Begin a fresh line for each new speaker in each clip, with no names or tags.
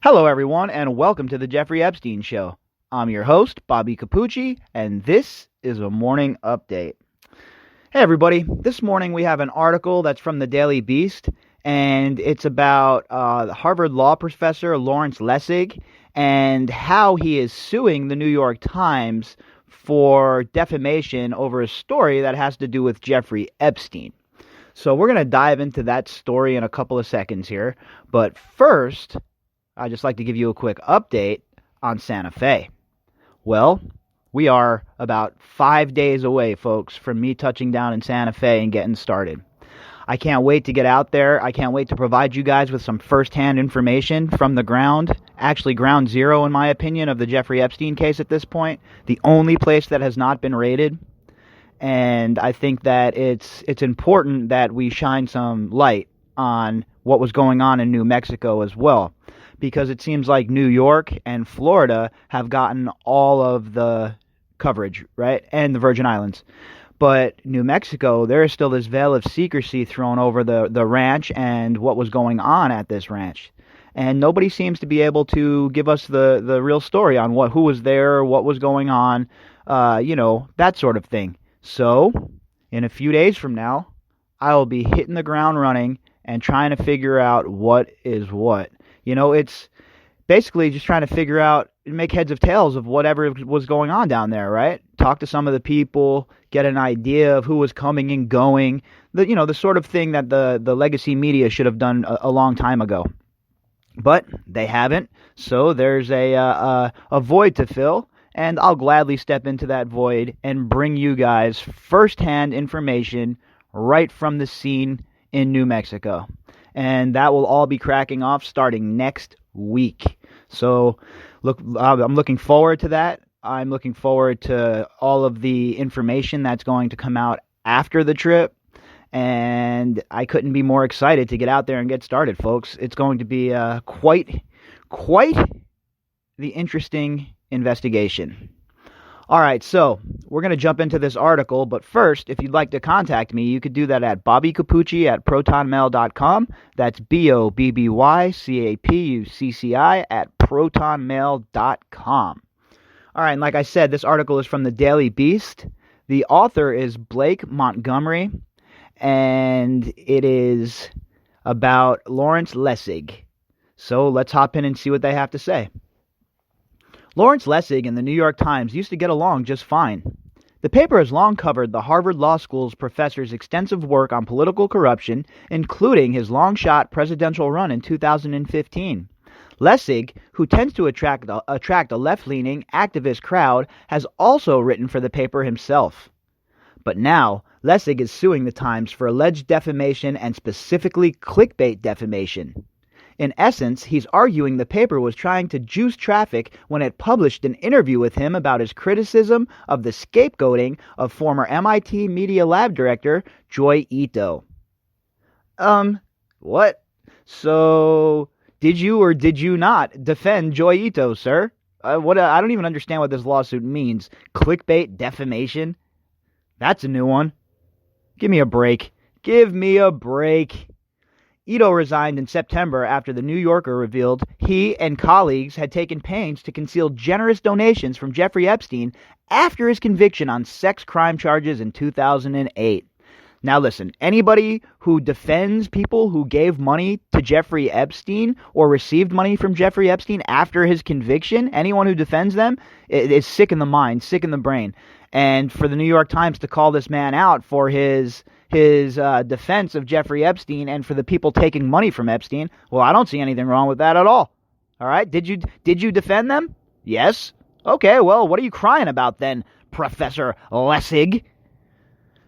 Hello, everyone, and welcome to the Jeffrey Epstein Show. I'm your host, Bobbycapucci, and this is a morning update. Hey, everybody. This morning we have an article that's from the Daily Beast, and it's about Harvard law professor Lawrence Lessig and how he is suing the New York Times for defamation over a story that has to do with Jeffrey Epstein. So we're going to dive into that story in a couple of seconds here, but first, I'd just like to give you a quick update on Santa Fe. Well, we are about 5 days away, folks, from me touching down in Santa Fe and getting started. I can't wait to get out there. I can't wait to provide you guys with some firsthand information from the ground. Actually, ground zero, in my opinion, of the Jeffrey Epstein case at this point. The only place that has not been raided. And I think that it's important that we shine some light on what was going on in New Mexico as well, because it seems like New York and Florida have gotten all of the coverage, right? And the Virgin Islands. But New Mexico, there is still this veil of secrecy thrown over the ranch and what was going on at this ranch. And nobody seems to be able to give us the real story on who was there, what was going on, that sort of thing. So, in a few days from now, I will be hitting the ground running and trying to figure out what is what. It's basically just trying to figure out, make heads of tails of whatever was going on down there, right? Talk to some of the people, get an idea of who was coming and going, the sort of thing that the legacy media should have done a long time ago. But they haven't, so there's a void to fill, and I'll gladly step into that void and bring you guys firsthand information right from the scene in New Mexico. And that will all be cracking off starting next week. So, look, I'm looking forward to that. I'm looking forward to all of the information that's going to come out after the trip. And I couldn't be more excited to get out there and get started, folks. It's going to be quite the interesting investigation. All right, so we're going to jump into this article, but first, if you'd like to contact me, you could do that at bobbycapucci@protonmail.com. That's BOBBYCAPUCCI@protonmail.com. All right, and like I said, this article is from the Daily Beast. The author is Blake Montgomery, and it is about Lawrence Lessig. So let's hop in and see what they have to say. Lawrence Lessig and the New York Times used to get along just fine. The paper has long covered the Harvard Law School's professor's extensive work on political corruption, including his long-shot presidential run in 2015. Lessig, who tends to attract a left-leaning, activist crowd, has also written for the paper himself. But now, Lessig is suing the Times for alleged defamation and specifically clickbait defamation. In essence, he's arguing the paper was trying to juice traffic when it published an interview with him about his criticism of the scapegoating of former MIT Media Lab director Joi Ito. What? So, did you or did you not defend Joi Ito, sir? I don't even understand what this lawsuit means. Clickbait defamation? That's a new one. Give me a break. Give me a break. Ito resigned in September after the New Yorker revealed he and colleagues had taken pains to conceal generous donations from Jeffrey Epstein after his conviction on sex crime charges in 2008. Now listen, anybody who defends people who gave money to Jeffrey Epstein or received money from Jeffrey Epstein after his conviction, anyone who defends them is sick in the mind, sick in the brain. And for the New York Times to call this man out for his defense of Jeffrey Epstein and for the people taking money from Epstein, well, I don't see anything wrong with that at all. All right? Did you defend them? Yes. Okay, well, what are you crying about then, Professor Lessig?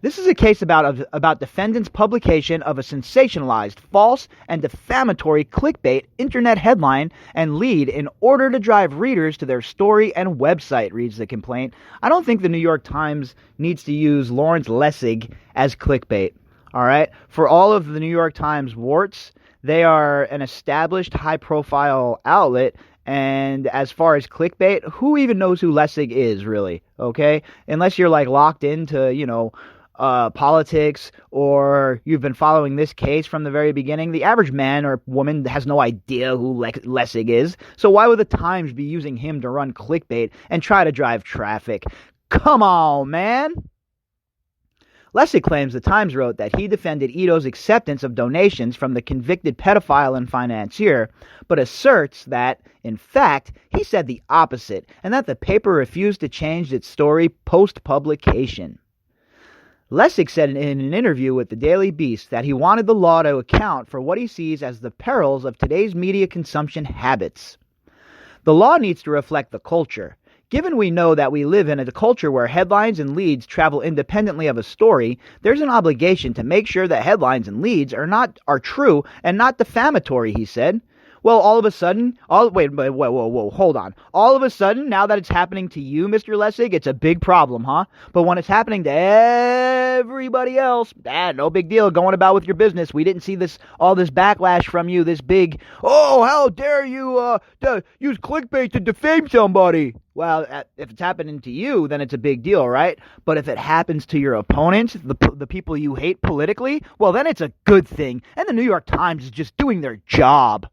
This is a case about defendants' publication of a sensationalized, false, and defamatory clickbait internet headline and lead in order to drive readers to their story and website, reads the complaint. I don't think the New York Times needs to use Lawrence Lessig as clickbait, all right? For all of the New York Times warts, they are an established, high-profile outlet. And as far as clickbait, who even knows who Lessig is, really, okay? Unless you're, locked into, politics, or you've been following this case from the very beginning, the average man or woman has no idea who Lessig is. So why would the Times be using him to run clickbait and try to drive traffic? Come on, man. Lessig claims the Times wrote that he defended Ito's acceptance of donations from the convicted pedophile and financier, but asserts that, in fact, he said the opposite, and that the paper refused to change its story post-publication. Lessig said in an interview with the Daily Beast that he wanted the law to account for what he sees as the perils of today's media consumption habits. The law needs to reflect the culture. Given we know that we live in a culture where headlines and leads travel independently of a story, there's an obligation to make sure that headlines and leads are true and not defamatory, he said. Well, all of a sudden, whoa, hold on. All of a sudden, now that it's happening to you, Mr. Lessig, it's a big problem, huh? But when it's happening to everybody else, no big deal. Going about with your business. We didn't see all this backlash from you, this big, oh, how dare you use clickbait to defame somebody. Well, if it's happening to you, then it's a big deal, right? But if it happens to your opponents, the people you hate politically, well, then it's a good thing. And the New York Times is just doing their job.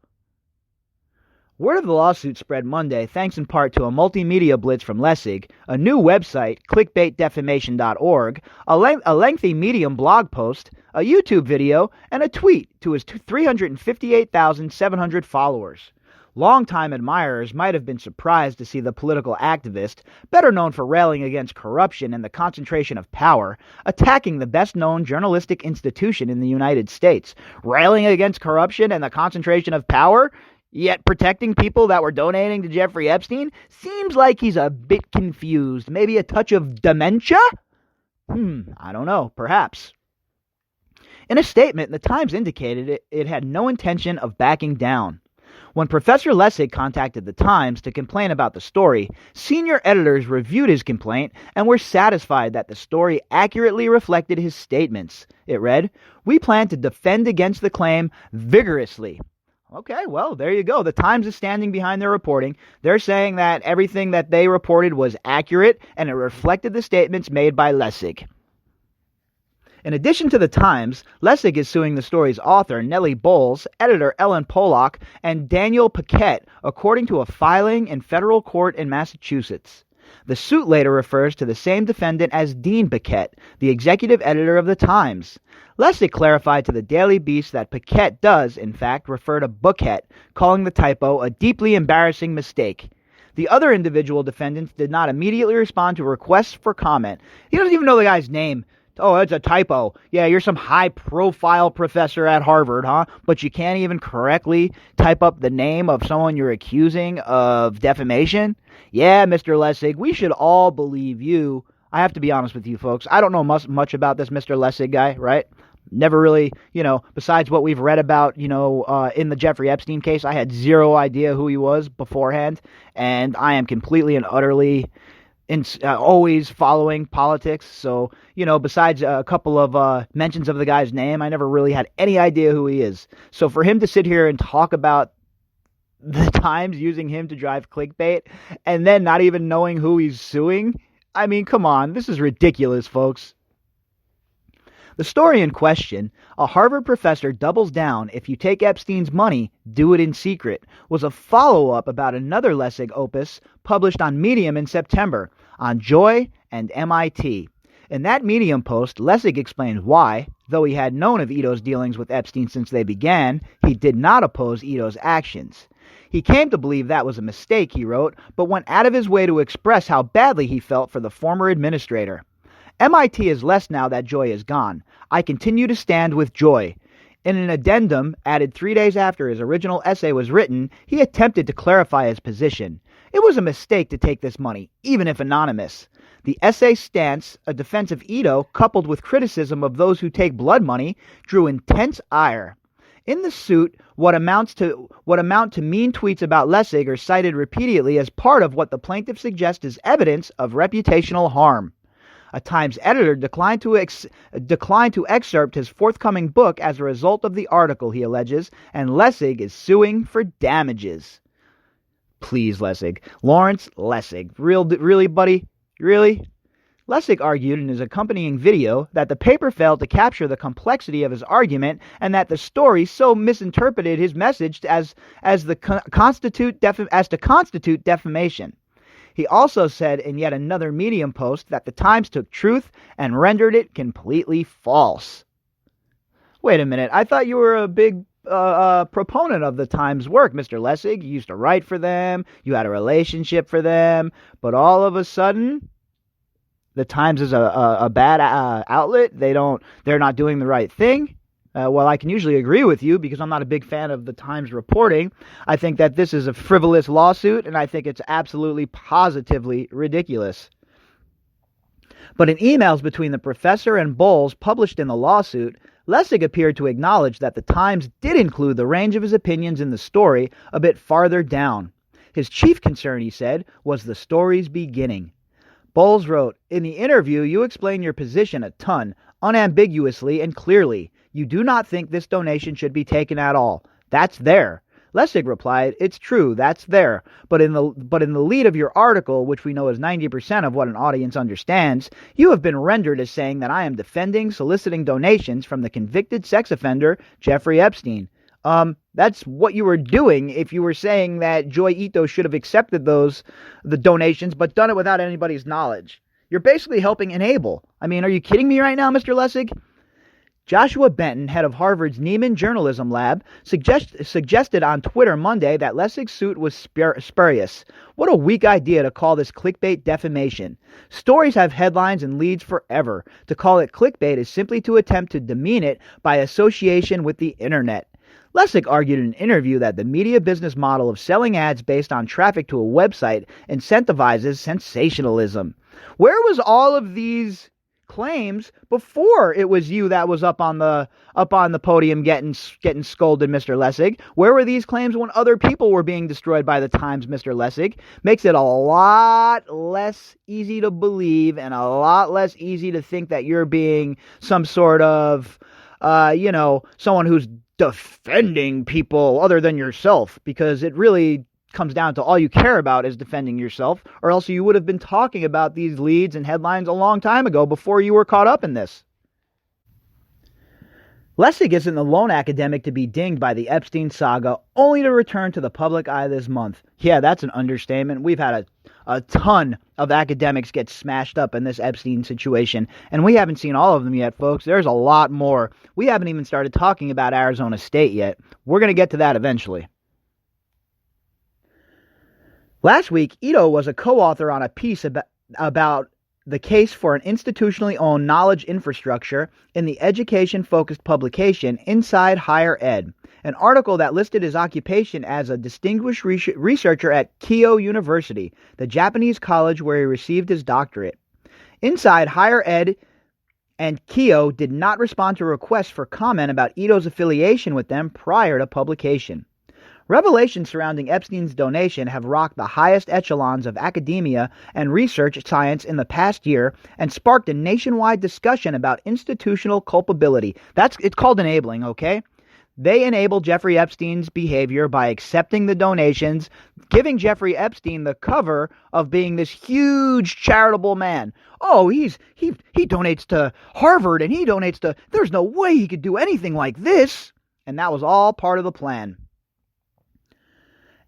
Word of the lawsuit spread Monday thanks in part to a multimedia blitz from Lessig, a new website, clickbaitdefamation.org, a lengthy Medium blog post, a YouTube video, and a tweet to his 358,700 followers. Longtime admirers might have been surprised to see the political activist, better known for railing against corruption and the concentration of power, attacking the best-known journalistic institution in the United States. Railing against corruption and the concentration of power? Yet protecting people that were donating to Jeffrey Epstein? Seems like he's a bit confused. Maybe a touch of dementia? I don't know. Perhaps. In a statement, the Times indicated it had no intention of backing down. When Professor Lessig contacted the Times to complain about the story, senior editors reviewed his complaint and were satisfied that the story accurately reflected his statements. It read, "We plan to defend against the claim vigorously." Okay, well, there you go. The Times is standing behind their reporting. They're saying that everything that they reported was accurate and it reflected the statements made by Lessig. In addition to the Times, Lessig is suing the story's author, Nellie Bowles, editor Ellen Pollock, and Daniel Paquette, according to a filing in federal court in Massachusetts. The suit later refers to the same defendant as Dean Paquette, the executive editor of the Times. Lessig clarified to the Daily Beast that Paquette does, in fact, refer to Buckett, calling the typo a deeply embarrassing mistake. The other individual defendants did not immediately respond to requests for comment. He doesn't even know the guy's name. Oh, it's a typo. Yeah, you're some high-profile professor at Harvard, huh? But you can't even correctly type up the name of someone you're accusing of defamation? Yeah, Mr. Lessig, we should all believe you. I have to be honest with you, folks. I don't know much about this Mr. Lessig guy, right? Never really, besides what we've read about, in the Jeffrey Epstein case, I had zero idea who he was beforehand, and I am completely and utterly always following politics. So, besides a couple of mentions of the guy's name, I never really had any idea who he is. So for him to sit here and talk about the Times using him to drive clickbait and then not even knowing who he's suing, I mean, come on, this is ridiculous, folks. The story in question, "A Harvard Professor Doubles Down, If You Take Epstein's Money, Do It in Secret," was a follow-up about another Lessig opus published on Medium in September, on Joy and MIT. In that Medium post, Lessig explained why, though he had known of Ito's dealings with Epstein since they began, he did not oppose Ito's actions. He came to believe that was a mistake, he wrote, but went out of his way to express how badly he felt for the former administrator. MIT is less now that Joy is gone. I continue to stand with Joy. In an addendum added 3 days after his original essay was written, he attempted to clarify his position. It was a mistake to take this money, even if anonymous. The essay's stance, a defense of Ito, coupled with criticism of those who take blood money, drew intense ire. In the suit, what amount to mean tweets about Lessig are cited repeatedly as part of what the plaintiff suggests is evidence of reputational harm. A Times editor declined to excerpt his forthcoming book as a result of the article, he alleges, and Lessig is suing for damages. Please, Lessig. Lawrence Lessig. Really, buddy? Really? Lessig argued in his accompanying video that the paper failed to capture the complexity of his argument and that the story so misinterpreted his message as to constitute defamation. He also said in yet another Medium post that the Times took truth and rendered it completely false. Wait a minute, I thought you were a big proponent of the Times' work, Mr. Lessig. You used to write for them, you had a relationship for them, but all of a sudden, the Times is a bad outlet. They're not doing the right thing. Well, I can usually agree with you because I'm not a big fan of the Times reporting. I think that this is a frivolous lawsuit, and I think it's absolutely positively ridiculous. But in emails between the professor and Bowles published in the lawsuit, Lessig appeared to acknowledge that the Times did include the range of his opinions in the story a bit farther down. His chief concern, he said, was the story's beginning. Bowles wrote, "In the interview, you explain your position a ton, unambiguously and clearly. You do not think this donation should be taken at all. That's there." Lessig replied, "It's true, that's there. But in the lead of your article, which we know is 90% of what an audience understands, you have been rendered as saying that I am defending soliciting donations from the convicted sex offender Jeffrey Epstein. That's what you were doing if you were saying that Joy Ito should have accepted the donations, but done it without anybody's knowledge. You're basically helping enable. I mean, are you kidding me right now, Mr. Lessig?" Joshua Benton, head of Harvard's Nieman Journalism Lab, suggested on Twitter Monday that Lessig's suit was spurious. What a weak idea to call this clickbait defamation. Stories have headlines and leads forever. To call it clickbait is simply to attempt to demean it by association with the internet. Lessig argued in an interview that the media business model of selling ads based on traffic to a website incentivizes sensationalism. Where was all of these claims before it was you that was up on the podium getting scolded, Mr. Lessig? Where were these claims when other people were being destroyed by the Times, Mr. Lessig? Makes it a lot less easy to believe and a lot less easy to think that you're being some sort of someone who's defending people other than yourself, because it really comes down to all you care about is defending yourself, or else you would have been talking about these leads and headlines a long time ago before you were caught up in this. Lessig isn't the lone academic to be dinged by the Epstein saga, only to return to the public eye this month. Yeah, that's an understatement. We've had a ton of academics get smashed up in this Epstein situation, and we haven't seen all of them yet, folks. There's a lot more. We haven't even started talking about Arizona State yet. We're going to get to that eventually. Last week, Ito was a co-author on a piece about the case for an institutionally owned knowledge infrastructure in the education-focused publication Inside Higher Ed, an article that listed his occupation as a distinguished researcher at Keio University, the Japanese college where he received his doctorate. Inside Higher Ed and Keio did not respond to requests for comment about Ito's affiliation with them prior to publication. Revelations surrounding Epstein's donation have rocked the highest echelons of academia and research science in the past year and sparked a nationwide discussion about institutional culpability. It's called enabling, okay? They enabled Jeffrey Epstein's behavior by accepting the donations, giving Jeffrey Epstein the cover of being this huge charitable man. Oh, he donates to Harvard and he donates to... There's no way he could do anything like this. And that was all part of the plan.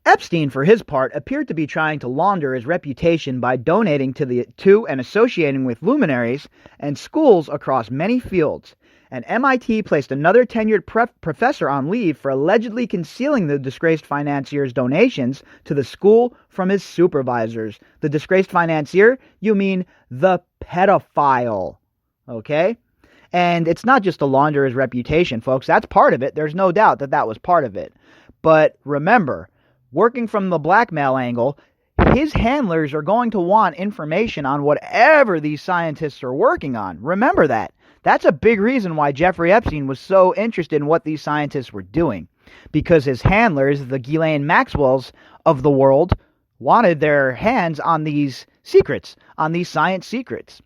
Epstein, for his part, appeared to be trying to launder his reputation by donating to and associating with luminaries and schools across many fields. And MIT placed another tenured professor on leave for allegedly concealing the disgraced financier's donations to the school from his supervisors. The disgraced financier? You mean the pedophile. Okay? And it's not just to launder his reputation, folks. That's part of it. There's no doubt that was part of it. But remember, working from the blackmail angle, his handlers are going to want information on whatever these scientists are working on. Remember that. That's a big reason why Jeffrey Epstein was so interested in what these scientists were doing. Because his handlers, the Ghislaine Maxwells of the world, wanted their hands on these secrets, on these science secrets.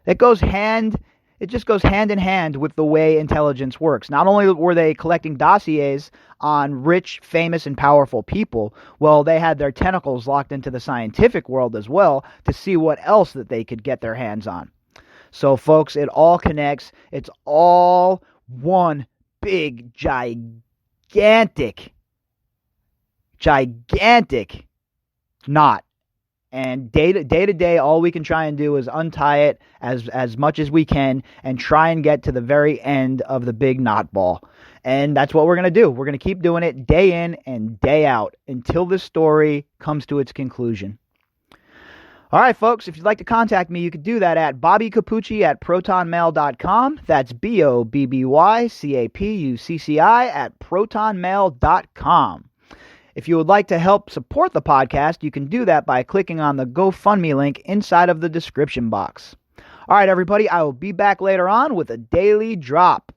It just goes hand in hand with the way intelligence works. Not only were they collecting dossiers on rich, famous, and powerful people, well, they had their tentacles locked into the scientific world as well to see what else that they could get their hands on. So, folks, it all connects. It's all one big, gigantic knot. And day to day, all we can try and do is untie it as much as we can and try and get to the very end of the big knot ball. And that's what we're going to do. We're going to keep doing it day in and day out until this story comes to its conclusion. All right, folks, if you'd like to contact me, you could do that at bobbycapucci@protonmail.com. That's BOBBYCAPUCCI@protonmail.com. If you would like to help support the podcast, you can do that by clicking on the GoFundMe link inside of the description box. All right, everybody, I will be back later on with a daily drop.